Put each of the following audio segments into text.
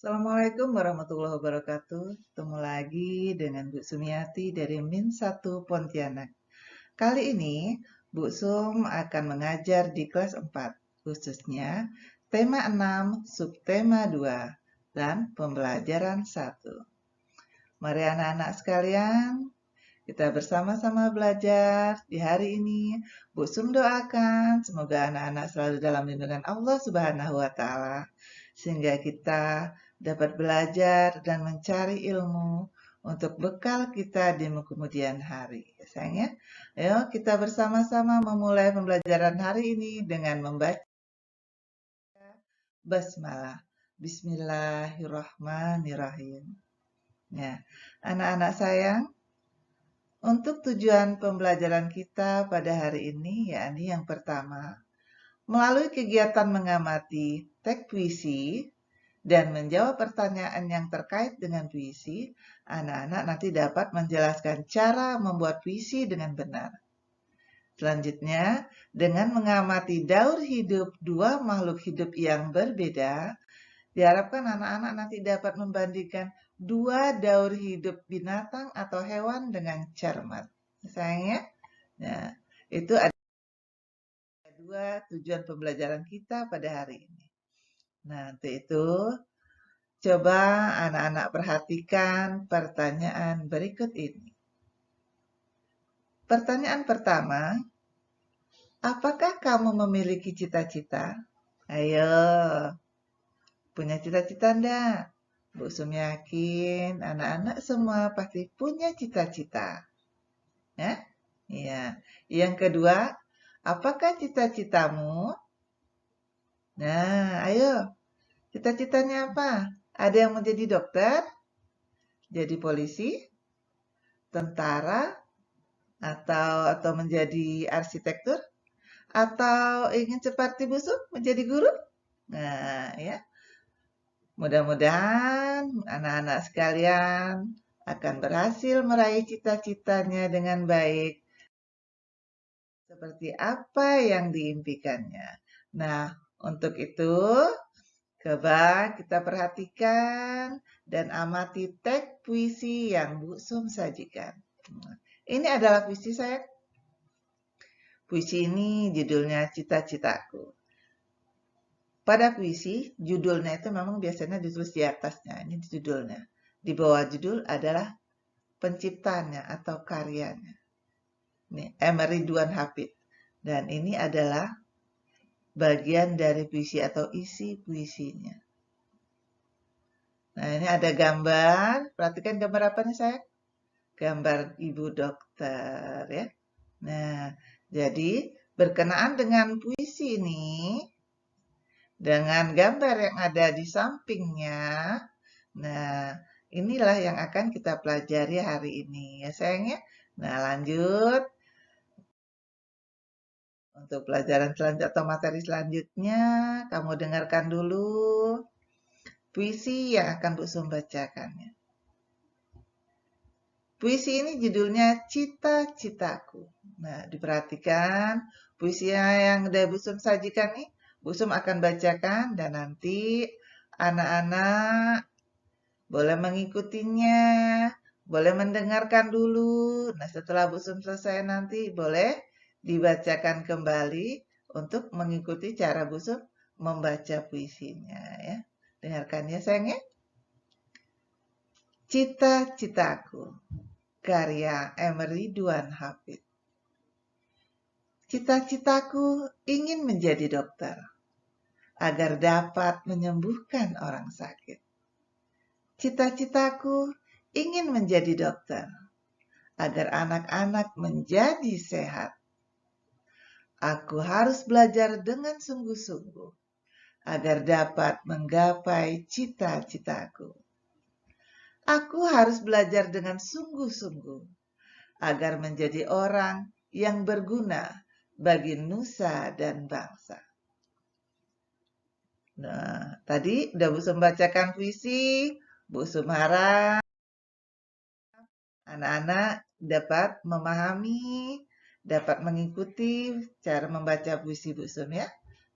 Assalamualaikum warahmatullahi wabarakatuh. Ketemu lagi dengan Bu Sumiati dari Min 1 Pontianak. Kali ini Bu Sum akan mengajar di kelas 4, khususnya tema 6, subtema 2, dan pembelajaran 1. Mari anak-anak sekalian, kita bersama-sama belajar di hari ini. Bu Sum doakan semoga anak-anak selalu dalam lindungan Allah Subhanahu wa Ta'ala, sehingga kita dapat belajar dan mencari ilmu untuk bekal kita di kemudian hari. Ya, sayang ya. Ayo kita bersama-sama memulai pembelajaran hari ini dengan membaca basmalah. Bismillahirrahmanirrahim. Ya, anak-anak sayang, untuk tujuan pembelajaran kita pada hari ini, yakni yang pertama, melalui kegiatan mengamati teks puisi dan menjawab pertanyaan yang terkait dengan puisi, anak-anak nanti dapat menjelaskan cara membuat puisi dengan benar. Selanjutnya, dengan mengamati daur hidup dua makhluk hidup yang berbeda, diharapkan anak-anak nanti dapat membandingkan dua daur hidup binatang atau hewan dengan cermat. Sayangnya, nah, itu ada dua tujuan pembelajaran kita pada hari ini. Nah, untuk itu, coba anak-anak perhatikan pertanyaan berikut ini. Pertanyaan pertama, apakah kamu memiliki cita-cita? Ayo, punya cita-cita enggak? Bu Sum yakin anak-anak semua pasti punya cita-cita. Ya? Iya. Yang kedua, apakah cita-citamu? Nah, ayo. Cita-citanya apa? Ada yang mau jadi dokter? Jadi polisi? Tentara? Atau menjadi arsitektur? Atau ingin seperti Bu Sum menjadi guru? Nah, ya. Mudah-mudahan anak-anak sekalian akan berhasil meraih cita-citanya dengan baik seperti apa yang diimpikannya. Nah, untuk itu, coba kita perhatikan dan amati teks puisi yang Bu Sum sajikan. Ini adalah puisi saya. Puisi ini judulnya Cita-Citaku. Pada puisi, judulnya itu memang biasanya ditulis di atasnya. Ini judulnya. Di bawah judul adalah penciptanya atau karyanya. Ini M. Ridwan Hafid. Dan ini adalah bagian dari puisi atau isi puisinya. Nah, ini ada gambar. Perhatikan gambar apa nih, saya? Gambar ibu dokter, ya. Nah, jadi berkenaan dengan puisi ini, dengan gambar yang ada di sampingnya, nah, inilah yang akan kita pelajari hari ini, ya sayangnya. Nah, lanjut. Untuk pelajaran selanjutnya atau materi selanjutnya, kamu dengarkan dulu puisi yang akan Bu Sum bacakan. Puisi ini judulnya Cita-Citaku. Nah, diperhatikan puisi yang udah Bu Sum sajikan nih. Bu Sum akan bacakan dan nanti anak-anak boleh mengikutinya, boleh mendengarkan dulu. Nah, setelah Bu Sum selesai nanti boleh dibacakan kembali untuk mengikuti cara Bu Sum membaca puisinya ya. Dengarkan ya sayangnya. Cita-citaku, karya M. Ridwan Hafid. Cita-citaku ingin menjadi dokter, agar dapat menyembuhkan orang sakit. Cita-citaku ingin menjadi dokter, agar anak-anak menjadi sehat. Aku harus belajar dengan sungguh-sungguh, agar dapat menggapai cita-citaku. Aku harus belajar dengan sungguh-sungguh, agar menjadi orang yang berguna bagi nusa dan bangsa. Nah, tadi udah Bu Sum bacakan puisi, Bu Sum harap anak-anak dapat memahami, dapat mengikuti cara membaca puisi Bu Sum ya.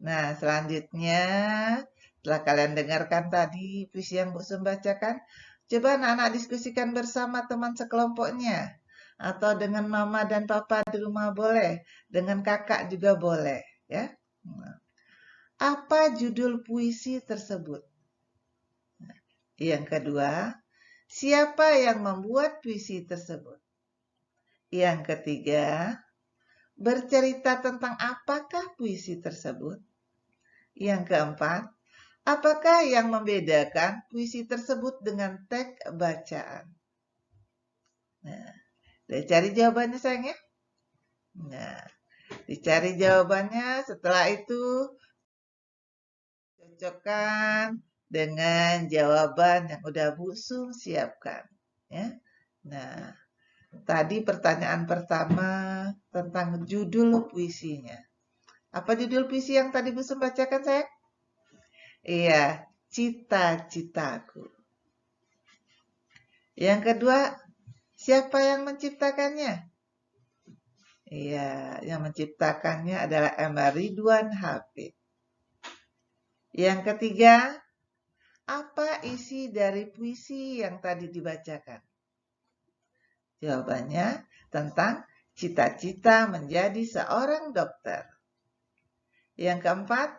Nah, selanjutnya setelah kalian dengarkan tadi puisi yang Bu Sum bacakan, coba anak-anak diskusikan bersama teman sekelompoknya. Atau dengan mama dan papa di rumah boleh, dengan kakak juga boleh, ya. Apa judul puisi tersebut? Yang kedua, siapa yang membuat puisi tersebut? Yang ketiga, bercerita tentang apakah puisi tersebut? Yang keempat, apakah yang membedakan puisi tersebut dengan teks bacaan? Nah, cari jawabannya sayang ya. Nah, dicari jawabannya, setelah itu cocokkan dengan jawaban yang udah Bu Sum siapkan. Ya. Nah, tadi pertanyaan pertama tentang judul puisinya. Apa judul puisi yang tadi Bu Sum bacakan sayang? Iya, cita-citaku. Yang kedua, siapa yang menciptakannya? Iya, yang menciptakannya adalah M. Ridwan Habib. Yang ketiga, apa isi dari puisi yang tadi dibacakan? Jawabannya tentang cita-cita menjadi seorang dokter. Yang keempat,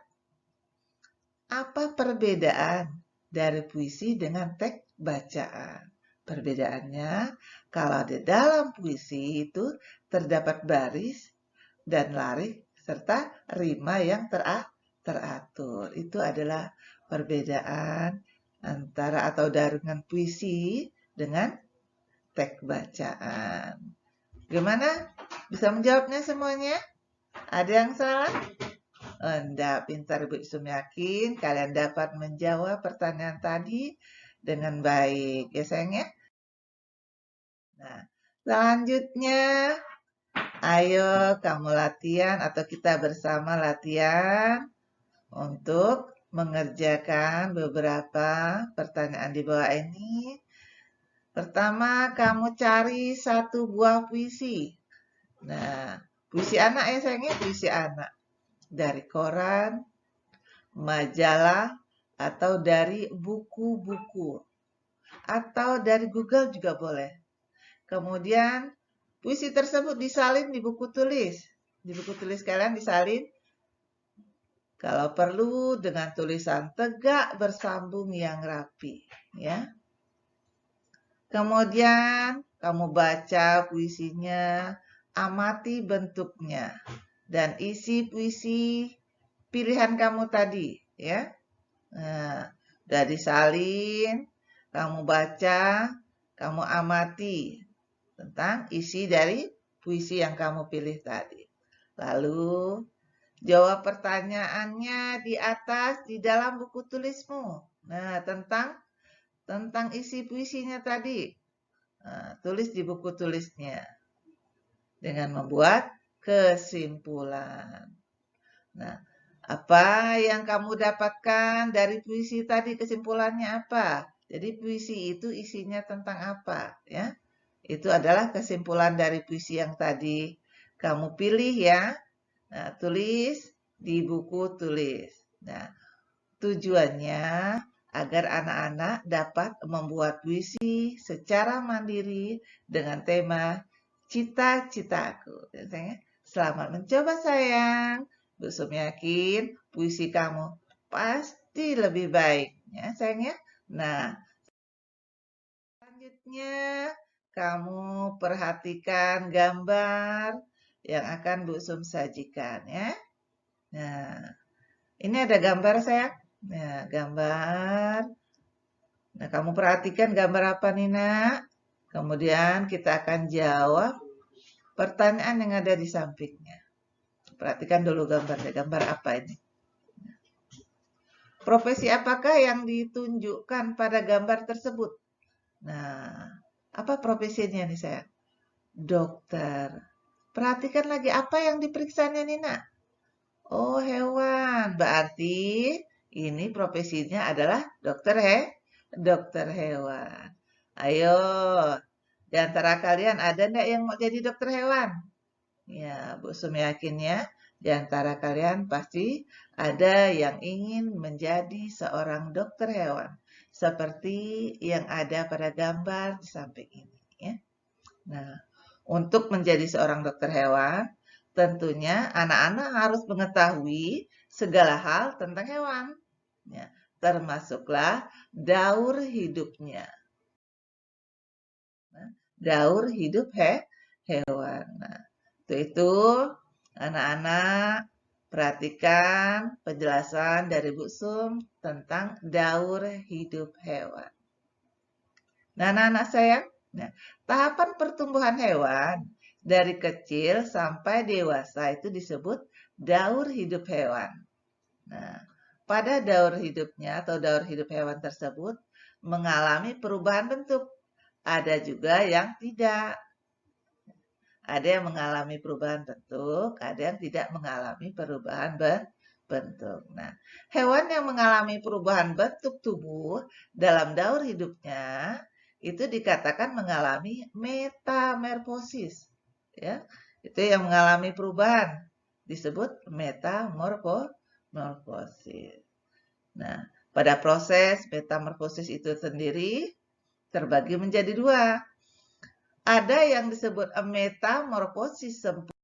apa perbedaan dari puisi dengan teks bacaan? Perbedaannya, kalau di dalam puisi itu terdapat baris dan larik serta rima yang teratur. Itu adalah perbedaan antara atau dengan puisi dengan teks bacaan. Gimana? Bisa menjawabnya semuanya? Ada yang salah? Enggak, pintar Bu Sum yakin kalian dapat menjawab pertanyaan tadi dengan baik. Ya sayang ya? Nah, selanjutnya ayo kamu latihan atau kita bersama latihan untuk mengerjakan beberapa pertanyaan di bawah ini. Pertama, kamu cari satu buah puisi. Nah, puisi anak ya sayangnya, puisi anak. Dari koran, majalah, atau dari buku-buku. Atau dari Google juga boleh. Kemudian, puisi tersebut disalin di buku tulis. Di buku tulis kalian disalin. Kalau perlu dengan tulisan tegak bersambung yang rapi. Ya. Kemudian, kamu baca puisinya, amati bentuknya, dan isi puisi pilihan kamu tadi, ya. Nah, udah disalin, kamu baca, kamu amati tentang isi dari puisi yang kamu pilih tadi. Lalu, jawab pertanyaannya di atas di dalam buku tulismu. Nah, tentang isi puisinya tadi. Nah, tulis di buku tulisnya dengan membuat kesimpulan. Nah, apa yang kamu dapatkan dari puisi tadi? Kesimpulannya apa? Jadi puisi itu isinya tentang apa? Ya, itu adalah kesimpulan dari puisi yang tadi kamu pilih ya. Nah, tulis di buku tulis. Nah, tujuannya agar anak-anak dapat membuat puisi secara mandiri dengan tema cita-citaku. Selamat mencoba sayang. Bu Sum yakin puisi kamu pasti lebih baik. Ya sayang ya. Nah, selanjutnya kamu perhatikan gambar yang akan Bu Sum sajikan ya. Nah, ini ada gambar sayang. Nah, gambar. Nah, kamu perhatikan gambar apa nih nak? Kemudian kita akan jawab pertanyaan yang ada di sampingnya. Perhatikan dulu gambarnya. Gambar apa ini? Profesi apakah yang ditunjukkan pada gambar tersebut? Nah, apa profesinya nih saya? Dokter. Perhatikan lagi apa yang diperiksanya nih nak? Oh, hewan. Berarti ini profesinya adalah dokter hewan. Ayo, di antara kalian ada enggak yang mau jadi dokter hewan? Ya, Bu Sum yakin ya. Di antara kalian pasti ada yang ingin menjadi seorang dokter hewan, seperti yang ada pada gambar di samping ini. Ya. Nah, untuk menjadi seorang dokter hewan, tentunya anak-anak harus mengetahui segala hal tentang hewan, ya, termasuklah daur hidupnya. Nah, daur hidup hewan. Nah, itu anak-anak perhatikan penjelasan dari Bu Sum tentang daur hidup hewan. Nah, anak-anak sayang, nah, tahapan pertumbuhan hewan dari kecil sampai dewasa itu disebut daur hidup hewan. Nah, pada daur hidupnya atau daur hidup hewan tersebut mengalami perubahan bentuk. Ada juga yang tidak. Ada yang mengalami perubahan bentuk, ada yang tidak mengalami perubahan bentuk. Nah, hewan yang mengalami perubahan bentuk tubuh dalam daur hidupnya itu dikatakan mengalami metamorfosis. Ya, itu yang mengalami perubahan disebut metamorfosis. Nah, pada proses metamorfosis itu sendiri terbagi menjadi dua. Ada yang disebut metamorfosis sempurna,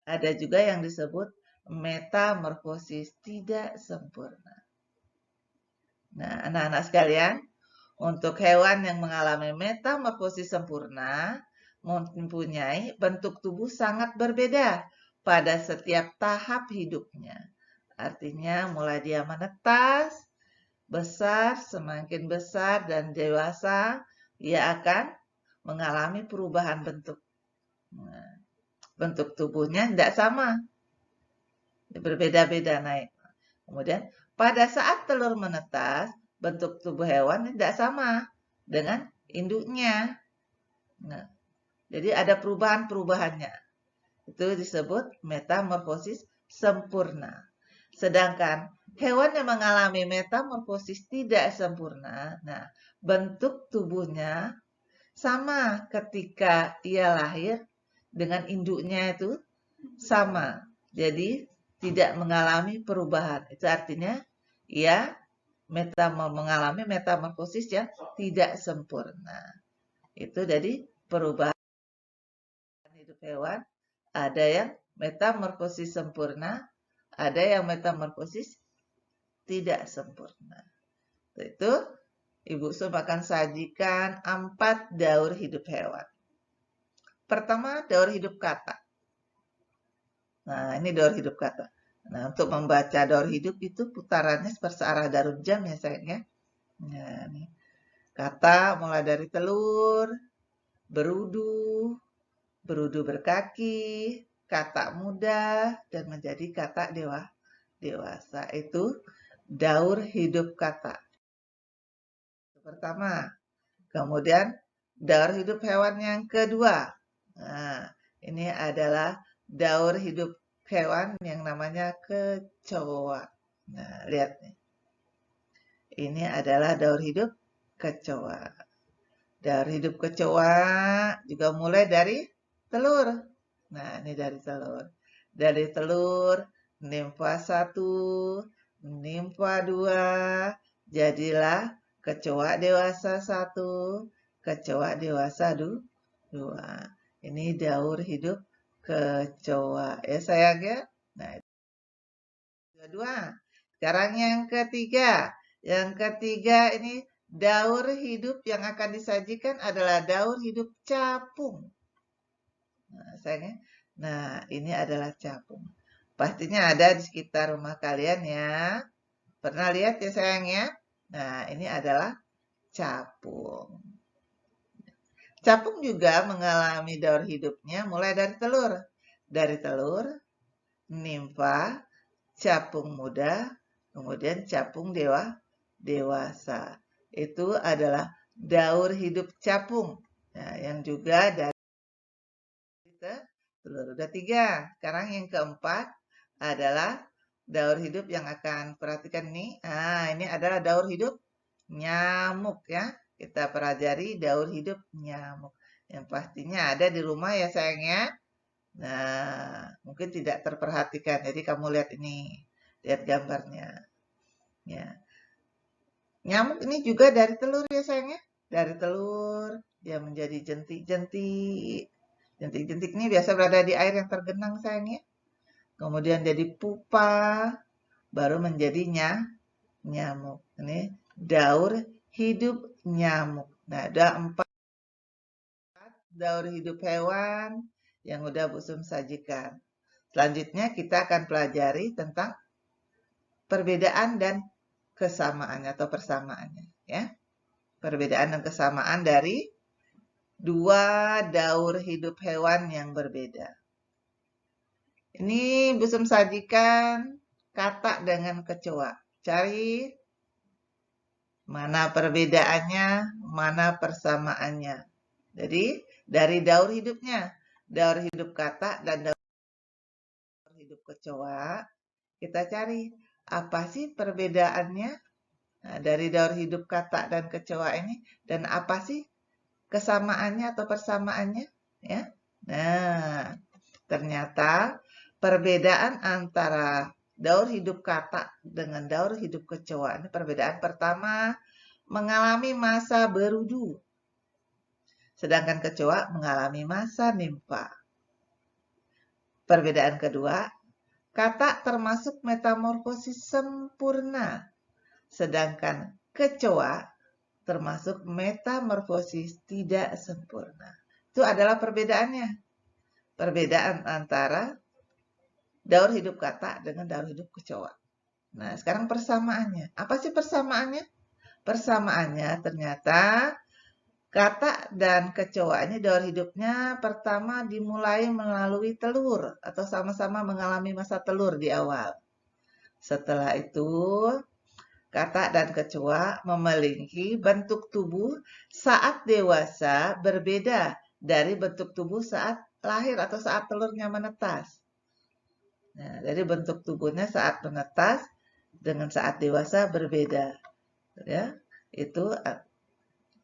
ada juga yang disebut metamorfosis tidak sempurna. Nah, anak-anak sekalian, untuk hewan yang mengalami metamorfosis sempurna, mempunyai bentuk tubuh sangat berbeda pada setiap tahap hidupnya. Artinya, mulai dia menetas, besar, semakin besar, dan dewasa, ia akan mengalami perubahan bentuk. Nah, bentuk tubuhnya tidak sama, berbeda-beda naik. Kemudian pada saat telur menetas, bentuk tubuh hewan tidak sama dengan induknya. Nah, jadi ada perubahan-perubahannya. Itu disebut metamorfosis sempurna. Sedangkan hewan yang mengalami metamorfosis tidak sempurna, nah, bentuk tubuhnya sama ketika ia lahir dengan induknya itu sama. Jadi tidak mengalami perubahan. Itu artinya ia mengalami metamorfosis yang tidak sempurna. Itu jadi perubahan hidup hewan. Ada yang metamorfosis sempurna, ada yang metamorfosis tidak sempurna. Itu Ibu Sum akan sajikan 4 daur hidup hewan. Pertama, daur hidup kata. Nah, ini daur hidup kata. Nah, untuk membaca daur hidup itu putarannya searah jarum jam ya sayangnya. Nah, nih. Kata mulai dari telur, berudu, berudu berkaki, kata muda, dan menjadi kata dewasa. Itu daur hidup kata. Pertama. Kemudian daur hidup hewan yang kedua. Nah, ini adalah daur hidup hewan yang namanya kecoa. Nah, lihat nih. Ini adalah daur hidup kecoa. Daur hidup kecoa juga mulai dari telur. Nah, ini dari telur. Dari telur, nimfa 1, nimfa 2, jadilah kecoa dewasa 1, kecoa dewasa 2. Ini daur hidup kecoa. Ya sayang ya. Nah, itu kedua. Sekarang yang ketiga. Yang ketiga ini daur hidup yang akan disajikan adalah daur hidup capung. Nah, sayangnya. Nah, ini adalah capung. Pastinya ada di sekitar rumah kalian ya. Pernah lihat ya sayangnya? Nah, ini adalah capung. Capung juga mengalami daur hidupnya mulai dari telur. Dari telur, nimfa, capung muda, kemudian capung dewasa. Itu adalah daur hidup capung. Nah, yang juga dari telur. Udah 3. Sekarang yang keempat adalah daur hidup yang akan perhatikan nih. Nah, ini adalah daur hidup nyamuk ya. Kita pelajari daur hidup nyamuk. Yang pastinya ada di rumah ya sayangnya. Nah, mungkin tidak terperhatikan. Jadi kamu lihat ini, lihat gambarnya. Ya. Nyamuk ini juga dari telur ya sayangnya. Dari telur, dia menjadi jentik-jentik. Jentik-jentik ini biasa berada di air yang tergenang sayangnya. Kemudian jadi pupa, baru menjadi nyamuk. Ini daur hidup nyamuk. Nah, ada 4 daur hidup hewan yang udah Bu Sum sajikan. Selanjutnya kita akan pelajari tentang perbedaan dan kesamaannya atau persamaannya. Ya. Perbedaan dan kesamaan dari 2 daur hidup hewan yang berbeda. Ini Bu Sum sajikan kata dengan kecoa. Cari mana perbedaannya, mana persamaannya. Jadi, dari daur hidupnya, daur hidup kata dan daur hidup kecoa, kita cari apa sih perbedaannya dari daur hidup kata dan kecoa ini, dan apa sih kesamaannya atau persamaannya, ya. Nah, ternyata perbedaan antara daur hidup kata dengan daur hidup kecoa ini perbedaan pertama mengalami masa berudu. Sedangkan kecoa mengalami masa nimfa. Perbedaan kedua, kata termasuk metamorfosis sempurna. Sedangkan kecoa termasuk metamorfosis tidak sempurna. Itu adalah perbedaannya. Perbedaan antara daur hidup kata dengan daur hidup kecoa. Nah, sekarang persamaannya. Apa sih persamaannya? Persamaannya ternyata kata dan kecoa ini daur hidupnya pertama dimulai melalui telur atau sama-sama mengalami masa telur di awal. Setelah itu, kata dan kecoa memiliki bentuk tubuh saat dewasa berbeda dari bentuk tubuh saat lahir atau saat telurnya menetas. Nah, dari bentuk tubuhnya saat menetas dengan saat dewasa berbeda. Ya, itu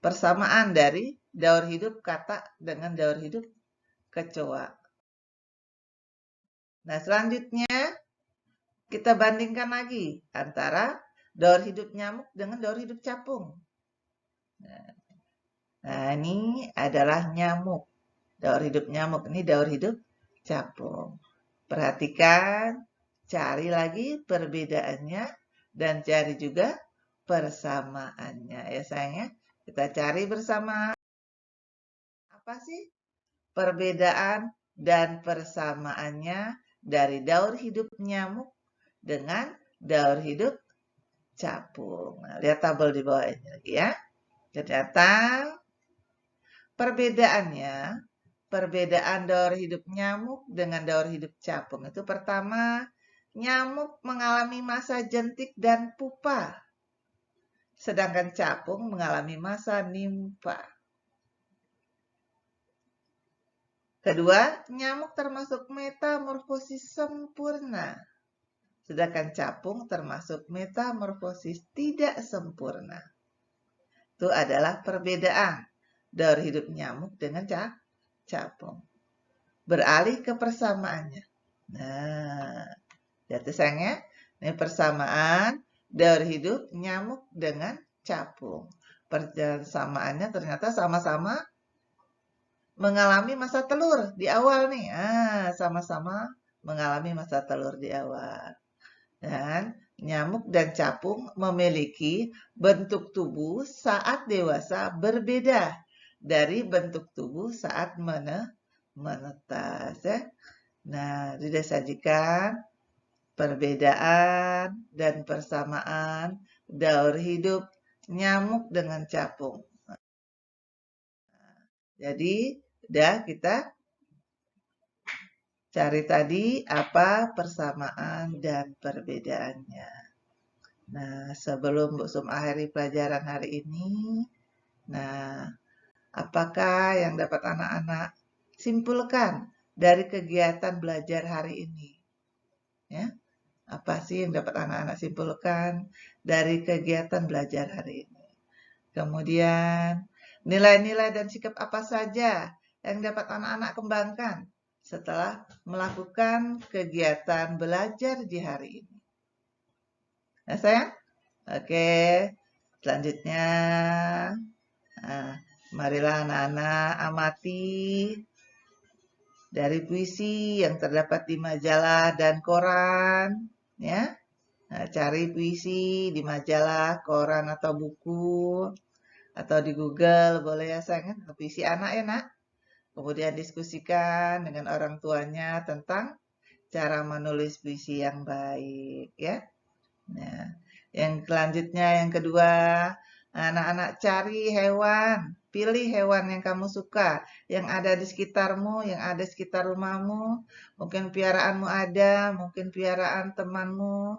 persamaan dari daur hidup kata dengan daur hidup kecoa. Nah, selanjutnya kita bandingkan lagi antara daur hidup nyamuk dengan daur hidup capung. Nah, ini adalah nyamuk. Daur hidup nyamuk, ini daur hidup capung. Perhatikan, cari lagi perbedaannya dan cari juga persamaannya ya sayangnya. Kita cari bersama apa sih perbedaan dan persamaannya dari daur hidup nyamuk dengan daur hidup capung. Nah, lihat tabel di bawah ini lagi ya. Ternyata perbedaannya, perbedaan daur hidup nyamuk dengan daur hidup capung itu pertama, nyamuk mengalami masa jentik dan pupa, sedangkan capung mengalami masa nimfa. Kedua, nyamuk termasuk metamorfosis sempurna, sedangkan capung termasuk metamorfosis tidak sempurna. Itu adalah perbedaan daur hidup nyamuk dengan capung. Beralih ke persamaannya. Nah, lihat sayangnya, ini persamaan daur hidup nyamuk dengan capung. Persamaannya ternyata sama-sama mengalami masa telur di awal nih. Sama-sama mengalami masa telur di awal. Dan nyamuk dan capung memiliki bentuk tubuh saat dewasa berbeda dari bentuk tubuh saat menetas. Ya. Nah, sudah sajikan perbedaan dan persamaan daur hidup nyamuk dengan capung. Jadi, udah kita cari tadi apa persamaan dan perbedaannya. Nah, sebelum Bu Sum akhiri pelajaran hari ini, nah, apakah yang dapat anak-anak simpulkan dari kegiatan belajar hari ini? Ya, apa sih yang dapat anak-anak simpulkan dari kegiatan belajar hari ini? Kemudian, nilai-nilai dan sikap apa saja yang dapat anak-anak kembangkan setelah melakukan kegiatan belajar di hari ini. Nah, sayang? Oke, selanjutnya, marilah anak-anak amati dari puisi yang terdapat di majalah dan koran, ya. Nah, cari puisi di majalah, koran, atau buku, atau di Google, boleh ya sayang, puisi anak ya nak. Kemudian diskusikan dengan orang tuanya tentang cara menulis puisi yang baik, ya. Nah, yang selanjutnya, yang kedua, anak-anak cari hewan. Pilih hewan yang kamu suka, yang ada di sekitarmu, yang ada di sekitar rumahmu. Mungkin piaraanmu ada, mungkin piaraan temanmu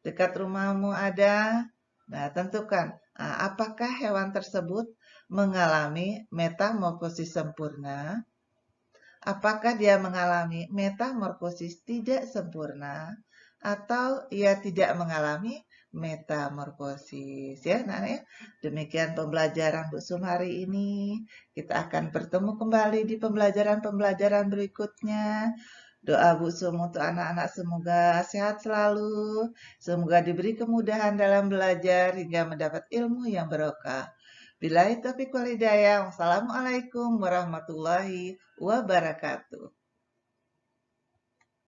dekat rumahmu ada. Nah, tentukan apakah hewan tersebut mengalami metamorfosis sempurna, apakah dia mengalami metamorfosis tidak sempurna, atau ia tidak mengalami metamorfosis, ya. Nah, ya. Demikian pembelajaran Bu Sum hari ini. Kita akan bertemu kembali di pembelajaran-pembelajaran berikutnya. Doa Bu Sum untuk anak-anak semoga sehat selalu, semoga diberi kemudahan dalam belajar hingga mendapat ilmu yang barokah. Billahi taufiq wal hidayah. Wassalamualaikum warahmatullahi wabarakatuh.